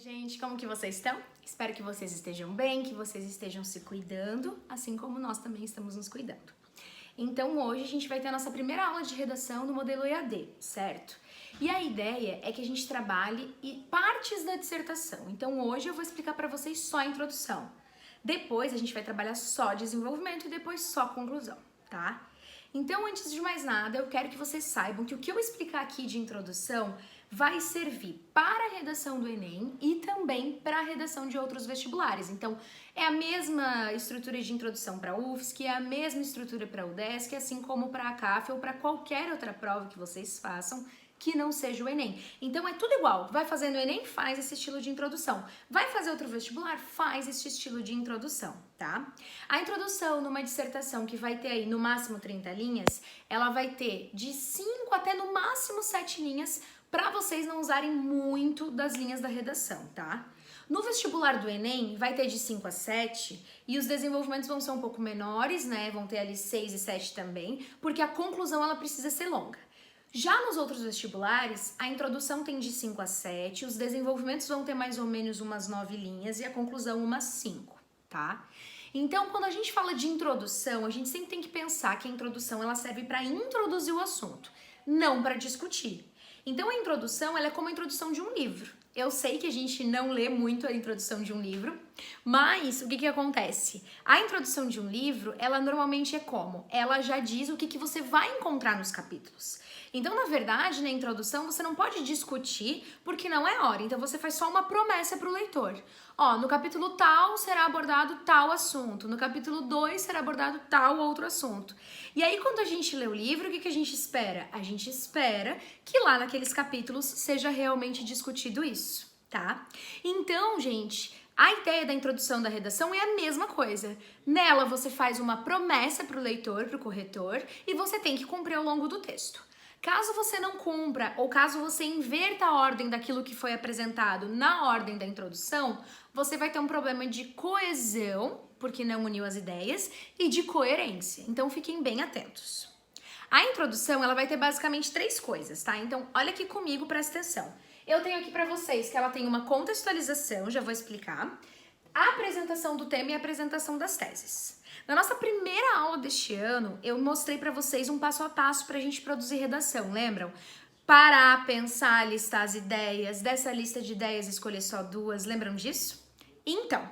Gente, como que vocês estão? Espero que vocês estejam bem, que vocês estejam se cuidando, assim como nós também estamos nos cuidando. Então hoje a gente vai ter a nossa primeira aula de redação do modelo EAD, certo? E a ideia é que a gente trabalhe partes da dissertação. Então hoje eu vou explicar para vocês só a introdução. Depois a gente vai trabalhar só desenvolvimento e depois só conclusão, tá? Então, antes de mais nada, eu quero que vocês saibam que o que eu explicar aqui de introdução vai servir para a redação do Enem e também para a redação de outros vestibulares. Então, é a mesma estrutura de introdução para a UFSC, é a mesma estrutura para a UDESC, assim como para a CAF ou para qualquer outra prova que vocês façam que não seja o Enem. Então é tudo igual. Vai fazendo o Enem, faz esse estilo de introdução. Vai fazer outro vestibular, faz esse estilo de introdução, tá? A introdução numa dissertação que vai ter aí no máximo 30 linhas, ela vai ter de 5 até no máximo 7 linhas para vocês não usarem muito das linhas da redação, tá? No vestibular do Enem, vai ter de 5 a 7 e os desenvolvimentos vão ser um pouco menores, né? Vão ter ali 6 e 7 também, porque a conclusão ela precisa ser longa. Já nos outros vestibulares, a introdução tem de 5 a 7, os desenvolvimentos vão ter mais ou menos umas 9 linhas e a conclusão umas 5, tá? Então, quando a gente fala de introdução, a gente sempre tem que pensar que a introdução ela serve para introduzir o assunto, não para discutir. Então, a introdução ela é como a introdução de um livro. Eu sei que a gente não lê muito a introdução de um livro, mas o que acontece? A introdução de um livro, ela normalmente é como? Ela já diz o que você vai encontrar nos capítulos. Então, na verdade, na introdução, você não pode discutir porque não é hora. Então, você faz só uma promessa para o leitor. Ó, no capítulo tal será abordado tal assunto. No capítulo 2 será abordado tal outro assunto. E aí, quando a gente lê o livro, o que a gente espera? A gente espera que lá naqueles capítulos seja realmente discutido isso, tá? Então, gente, a ideia da introdução da redação é a mesma coisa. Nela, você faz uma promessa para o leitor, para o corretor, e você tem que cumprir ao longo do texto. Caso você não cumpra ou caso você inverta a ordem daquilo que foi apresentado na ordem da introdução, você vai ter um problema de coesão, porque não uniu as ideias, e de coerência. Então fiquem bem atentos. A introdução ela vai ter basicamente 3 coisas, tá? Então olha aqui comigo, presta atenção. Eu tenho aqui para vocês que ela tem uma contextualização, já vou explicar, a apresentação do tema e a apresentação das teses. Na nossa primeira aula deste ano, eu mostrei para vocês um passo a passo para a gente produzir redação, lembram? Parar, pensar, listar as ideias, dessa lista de ideias escolher só 2, lembram disso? Então,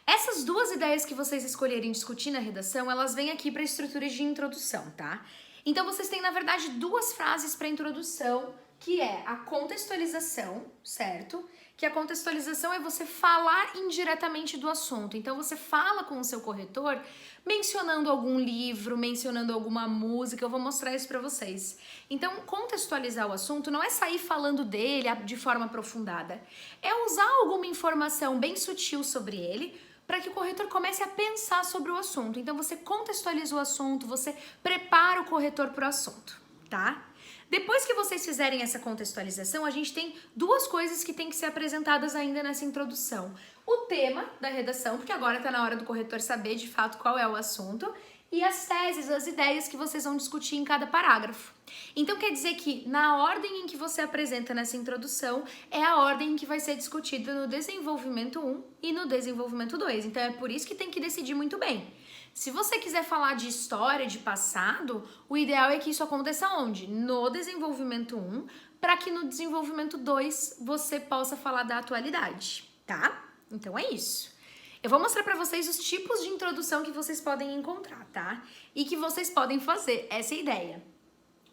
essas 2 ideias que vocês escolherem discutir na redação, elas vêm aqui para a estrutura de introdução, tá? Então, vocês têm, na verdade, 2 frases para introdução, que é a contextualização, certo? Que a contextualização é você falar indiretamente do assunto. Então, você fala com o seu corretor mencionando algum livro, mencionando alguma música. Eu vou mostrar isso para vocês. Então, contextualizar o assunto não é sair falando dele de forma aprofundada. É usar alguma informação bem sutil sobre ele para que o corretor comece a pensar sobre o assunto. Então, você contextualiza o assunto, você prepara o corretor para o assunto, tá? Depois que vocês fizerem essa contextualização, a gente tem 2 coisas que tem que ser apresentadas ainda nessa introdução. O tema da redação, porque agora está na hora do corretor saber de fato qual é o assunto, e as teses, as ideias que vocês vão discutir em cada parágrafo. Então quer dizer que na ordem em que você apresenta nessa introdução é a ordem em que vai ser discutida no desenvolvimento 1 e no desenvolvimento 2. Então é por isso que tem que decidir muito bem. Se você quiser falar de história, de passado, o ideal é que isso aconteça onde? No desenvolvimento 1, para que no desenvolvimento 2 você possa falar da atualidade, tá? Então é isso. Eu vou mostrar para vocês os tipos de introdução que vocês podem encontrar, tá? E que vocês podem fazer, essa é a ideia.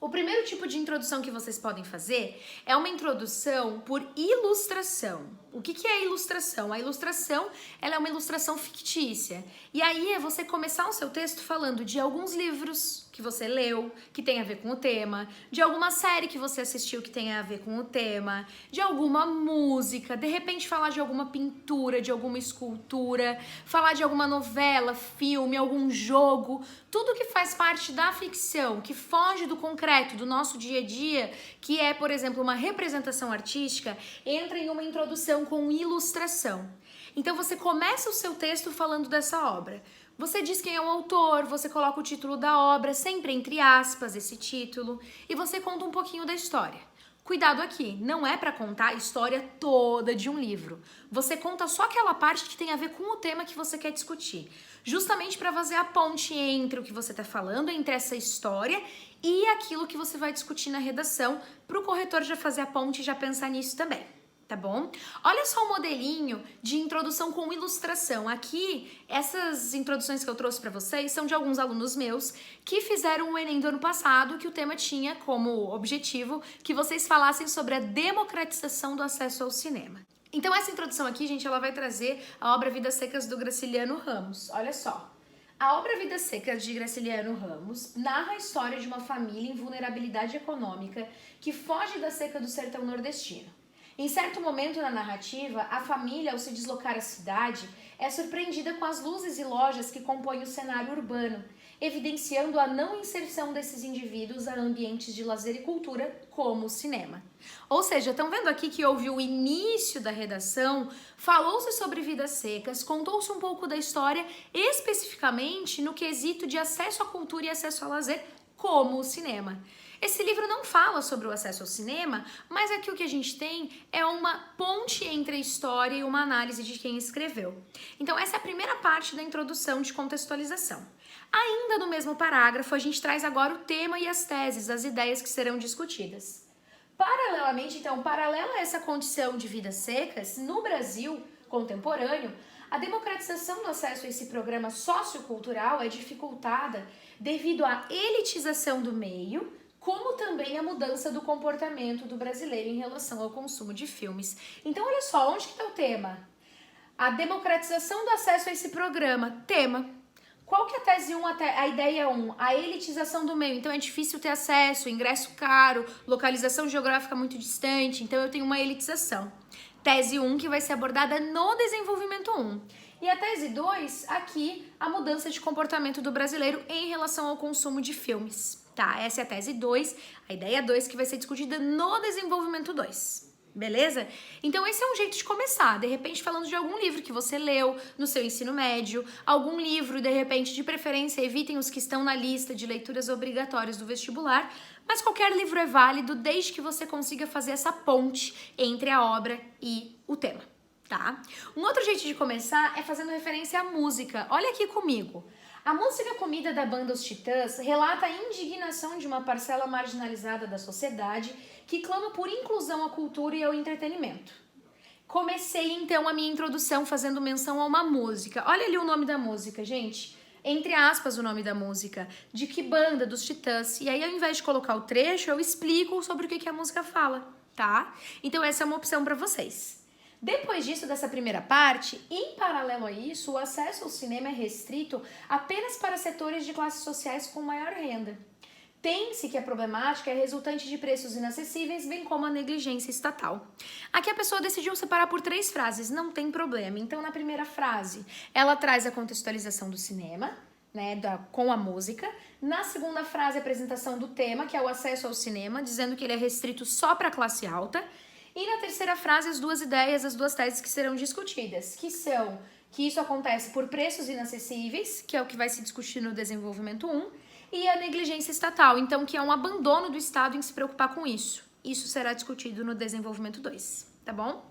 O primeiro tipo de introdução que vocês podem fazer é uma introdução por ilustração. O que é a ilustração? A ilustração ela é uma ilustração fictícia. E aí é você começar o seu texto falando de alguns livros que você leu, que tem a ver com o tema, de alguma série que você assistiu que tem a ver com o tema, de alguma música, de repente falar de alguma pintura, de alguma escultura, falar de alguma novela, filme, algum jogo, tudo que faz parte da ficção, que foge do concreto, do nosso dia a dia, que é, por exemplo, uma representação artística, entra em uma introdução com ilustração. Então você começa o seu texto falando dessa obra. Você diz quem é o autor, você coloca o título da obra, sempre entre aspas esse título, e você conta um pouquinho da história. Cuidado aqui, não é para contar a história toda de um livro. Você conta só aquela parte que tem a ver com o tema que você quer discutir. Justamente para fazer a ponte entre o que você está falando, entre essa história e aquilo que você vai discutir na redação, para o corretor já fazer a ponte e já pensar nisso também. Tá bom? Olha só o modelinho de introdução com ilustração. Aqui, essas introduções que eu trouxe para vocês são de alguns alunos meus que fizeram o Enem do ano passado, que o tema tinha como objetivo que vocês falassem sobre a democratização do acesso ao cinema. Então essa introdução aqui, gente, ela vai trazer a obra Vidas Secas do Graciliano Ramos. Olha só. A obra Vidas Secas de Graciliano Ramos narra a história de uma família em vulnerabilidade econômica que foge da seca do sertão nordestino. Em certo momento na narrativa, a família, ao se deslocar à cidade, é surpreendida com as luzes e lojas que compõem o cenário urbano, evidenciando a não inserção desses indivíduos a ambientes de lazer e cultura, como o cinema. Ou seja, estão vendo aqui que houve o início da redação, falou-se sobre Vidas Secas, contou-se um pouco da história, especificamente no quesito de acesso à cultura e acesso ao lazer, como o cinema. Esse livro não fala sobre o acesso ao cinema, mas aqui o que a gente tem é uma ponte entre a história e uma análise de quem escreveu. Então essa é a primeira parte da introdução de contextualização. Ainda no mesmo parágrafo, a gente traz agora o tema e as teses, as ideias que serão discutidas. Paralelamente, então, paralela a essa condição de Vidas Secas, no Brasil contemporâneo, a democratização do acesso a esse programa sociocultural é dificultada devido à elitização do meio, como também a mudança do comportamento do brasileiro em relação ao consumo de filmes. Então, olha só, onde que está o tema? A democratização do acesso a esse programa. Tema. Qual que é a tese 1, a ideia 1? A elitização do meio. Então, é difícil ter acesso, ingresso caro, localização geográfica muito distante. Então, eu tenho uma elitização. Tese 1, que vai ser abordada no desenvolvimento 1. E a tese 2, aqui, a mudança de comportamento do brasileiro em relação ao consumo de filmes. Tá, essa é a tese 2, a ideia 2 que vai ser discutida no desenvolvimento 2, beleza? Então esse é um jeito de começar, de repente falando de algum livro que você leu no seu ensino médio, algum livro, de repente, de preferência, evitem os que estão na lista de leituras obrigatórias do vestibular, mas qualquer livro é válido desde que você consiga fazer essa ponte entre a obra e o tema, tá? Um outro jeito de começar é fazendo referência à música. Olha aqui comigo. A música Comida da banda Os Titãs relata a indignação de uma parcela marginalizada da sociedade que clama por inclusão à cultura e ao entretenimento. Comecei então a minha introdução fazendo menção a uma música. Olha ali o nome da música, gente. Entre aspas o nome da música. De que banda? Dos Titãs. E aí ao invés de colocar o trecho, eu explico sobre o que a música fala, tá? Então essa é uma opção para vocês. Depois disso, dessa primeira parte, em paralelo a isso, o acesso ao cinema é restrito apenas para setores de classes sociais com maior renda. Tem-se que a problemática é resultante de preços inacessíveis, bem como a negligência estatal. Aqui a pessoa decidiu separar por 3 frases, não tem problema. Então, na primeira frase, ela traz a contextualização do cinema, né, com a música. Na segunda frase, a apresentação do tema, que é o acesso ao cinema, dizendo que ele é restrito só para a classe alta. E na terceira frase, as 2 ideias, as 2 teses que serão discutidas, que são que isso acontece por preços inacessíveis, que é o que vai se discutir no desenvolvimento 1, e a negligência estatal, então que é um abandono do Estado em se preocupar com isso. Isso será discutido no desenvolvimento 2, tá bom?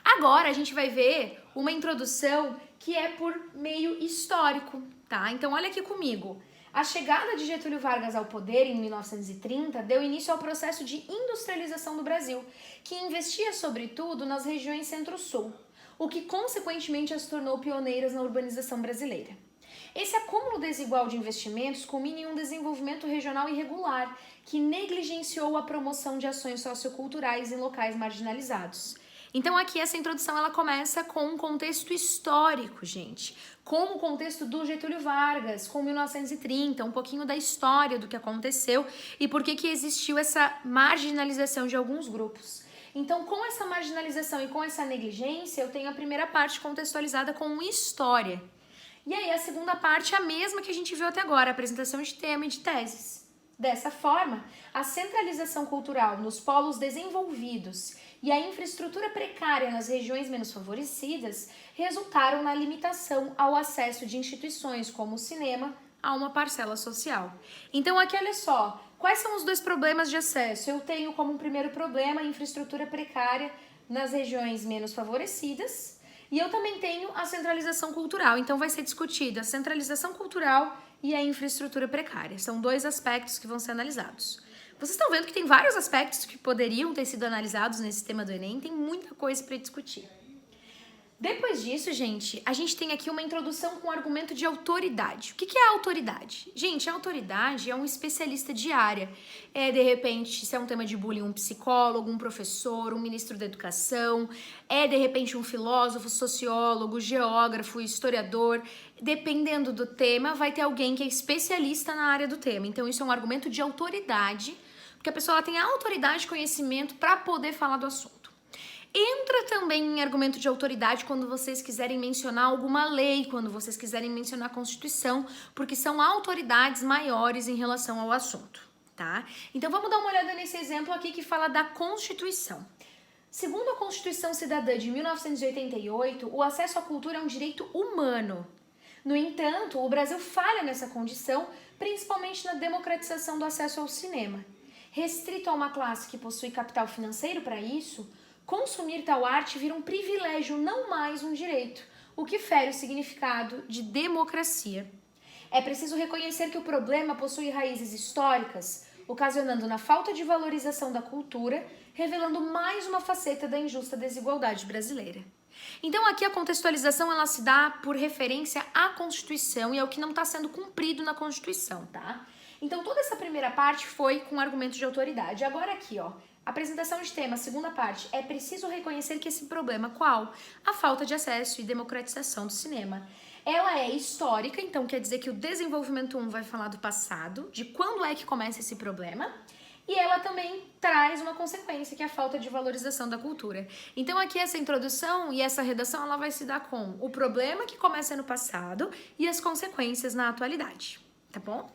Agora a gente vai ver uma introdução que é por meio histórico, tá? Então olha aqui comigo. A chegada de Getúlio Vargas ao poder em 1930 deu início ao processo de industrialização do Brasil, que investia sobretudo nas regiões centro-sul, o que consequentemente as tornou pioneiras na urbanização brasileira. Esse acúmulo desigual de investimentos culmina em um desenvolvimento regional irregular, que negligenciou a promoção de ações socioculturais em locais marginalizados. Então aqui essa introdução ela começa com um contexto histórico, gente, com o contexto do Getúlio Vargas, com 1930, um pouquinho da história do que aconteceu e por que existiu essa marginalização de alguns grupos. Então, com essa marginalização e com essa negligência, eu tenho a primeira parte contextualizada com história. E aí a segunda parte é a mesma que a gente viu até agora, a apresentação de tema e de teses. Dessa forma, a centralização cultural nos polos desenvolvidos e a infraestrutura precária nas regiões menos favorecidas resultaram na limitação ao acesso de instituições como o cinema a uma parcela social. Então aqui olha só, Quais são os dois problemas de acesso? Eu tenho como um primeiro problema a infraestrutura precária nas regiões menos favorecidas, e eu também tenho a centralização cultural. Então vai ser discutida a centralização cultural e a infraestrutura precária. São dois aspectos que vão ser analisados. Vocês estão vendo que tem vários aspectos que poderiam ter sido analisados nesse tema do Enem, tem muita coisa para discutir. Depois disso, gente, a gente tem aqui uma introdução com o argumento de autoridade. O que é a autoridade? Gente, a autoridade é um especialista de área. De repente, se é um tema de bullying, um psicólogo, um professor, um ministro da educação, de repente, um filósofo, sociólogo, geógrafo, historiador. Dependendo do tema, vai ter alguém que é especialista na área do tema. Então, isso é um argumento de autoridade, porque a pessoa ela tem a autoridade e conhecimento para poder falar do assunto. Entra também em argumento de autoridade quando vocês quiserem mencionar alguma lei, quando vocês quiserem mencionar a Constituição, porque são autoridades maiores em relação ao assunto, tá? Então vamos dar uma olhada nesse exemplo aqui que fala da Constituição. Segundo a Constituição Cidadã de 1988, o acesso à cultura é um direito humano. No entanto, o Brasil falha nessa condição, principalmente na democratização do acesso ao cinema. Restrito a uma classe que possui capital financeiro para isso, consumir tal arte vira um privilégio, não mais um direito, o que fere o significado de democracia. É preciso reconhecer que o problema possui raízes históricas, ocasionando na falta de valorização da cultura, revelando mais uma faceta da injusta desigualdade brasileira. Então aqui a contextualização ela se dá por referência à Constituição e ao que não está sendo cumprido na Constituição, tá? Então toda essa primeira parte foi com argumento de autoridade. Agora aqui, ó, apresentação de tema, segunda parte, é preciso reconhecer que esse problema, qual? A falta de acesso e democratização do cinema. Ela é histórica, então quer dizer que o desenvolvimento 1 vai falar do passado, de quando é que começa esse problema, e ela também traz uma consequência, que é a falta de valorização da cultura. Então aqui essa introdução e essa redação, ela vai se dar com o problema que começa no passado e as consequências na atualidade, tá bom?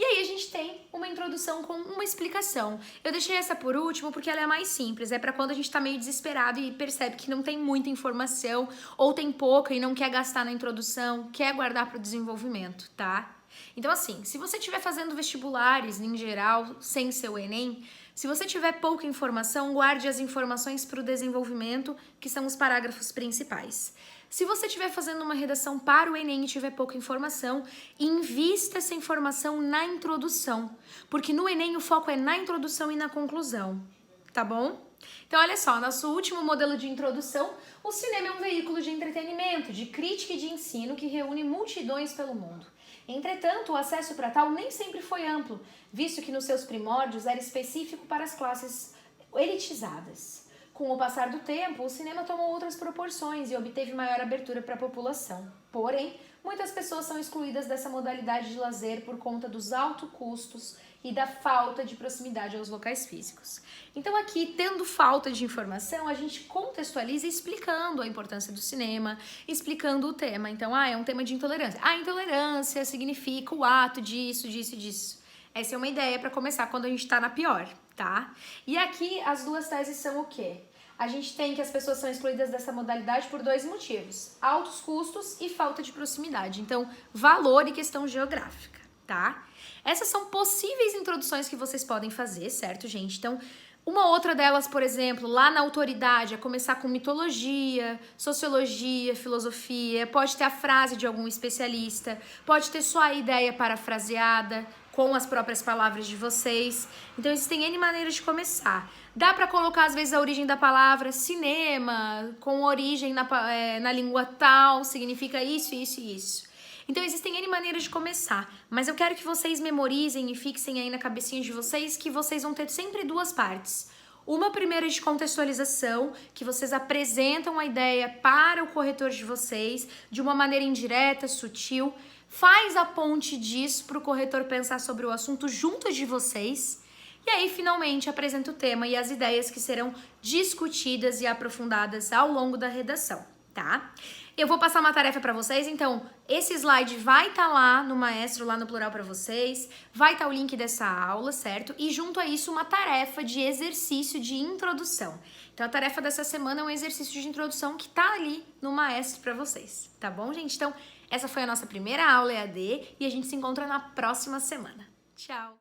E aí a gente tem uma introdução com uma explicação. Eu deixei essa por último porque ela é mais simples, é para quando a gente tá meio desesperado e percebe que não tem muita informação ou tem pouca e não quer gastar na introdução, quer guardar para o desenvolvimento, tá? Então assim, se você estiver fazendo vestibulares em geral, sem ser o Enem, se você tiver pouca informação, guarde as informações para o desenvolvimento, que são os parágrafos principais. Se você estiver fazendo uma redação para o Enem e tiver pouca informação, invista essa informação na introdução, porque no Enem o foco é na introdução e na conclusão, tá bom? Então olha só, nosso último modelo de introdução, o cinema é um veículo de entretenimento, de crítica e de ensino que reúne multidões pelo mundo. Entretanto, o acesso para tal nem sempre foi amplo, visto que nos seus primórdios era específico para as classes elitizadas. Com o passar do tempo, o cinema tomou outras proporções e obteve maior abertura para a população. Porém, muitas pessoas são excluídas dessa modalidade de lazer por conta dos altos custos e da falta de proximidade aos locais físicos. Então aqui, tendo falta de informação, a gente contextualiza explicando a importância do cinema, explicando o tema. Então, é um tema de intolerância. A intolerância significa o ato disso, disso e disso. Essa é uma ideia para começar quando a gente está na pior, tá? E aqui as duas teses são o quê? A gente tem que as pessoas são excluídas dessa modalidade por dois motivos: altos custos e falta de proximidade. Então, valor e questão geográfica, tá? Essas são possíveis introduções que vocês podem fazer, certo, gente? Então, uma outra delas, por exemplo, lá na autoridade, é começar com mitologia, sociologia, filosofia, pode ter a frase de algum especialista, pode ter só a ideia parafraseada, com as próprias palavras de vocês. Então, existem N maneiras de começar. Dá para colocar, às vezes, a origem da palavra cinema, com origem na língua tal, significa isso, isso e isso. Então, existem N maneiras de começar, mas eu quero que vocês memorizem e fixem aí na cabecinha de vocês que vocês vão ter sempre duas partes. Uma primeira de contextualização, que vocês apresentam a ideia para o corretor de vocês de uma maneira indireta, sutil, faz a ponte disso para o corretor pensar sobre o assunto junto de vocês. E aí, finalmente, apresenta o tema e as ideias que serão discutidas e aprofundadas ao longo da redação, tá? Eu vou passar uma tarefa para vocês, então esse slide vai estar lá no Maestro, lá no Plural para vocês, vai estar o link dessa aula, certo? E junto a isso uma tarefa de exercício de introdução. Então a tarefa dessa semana é um exercício de introdução que tá ali no Maestro para vocês, tá bom, gente? Então essa foi a nossa primeira aula EAD e a gente se encontra na próxima semana. Tchau!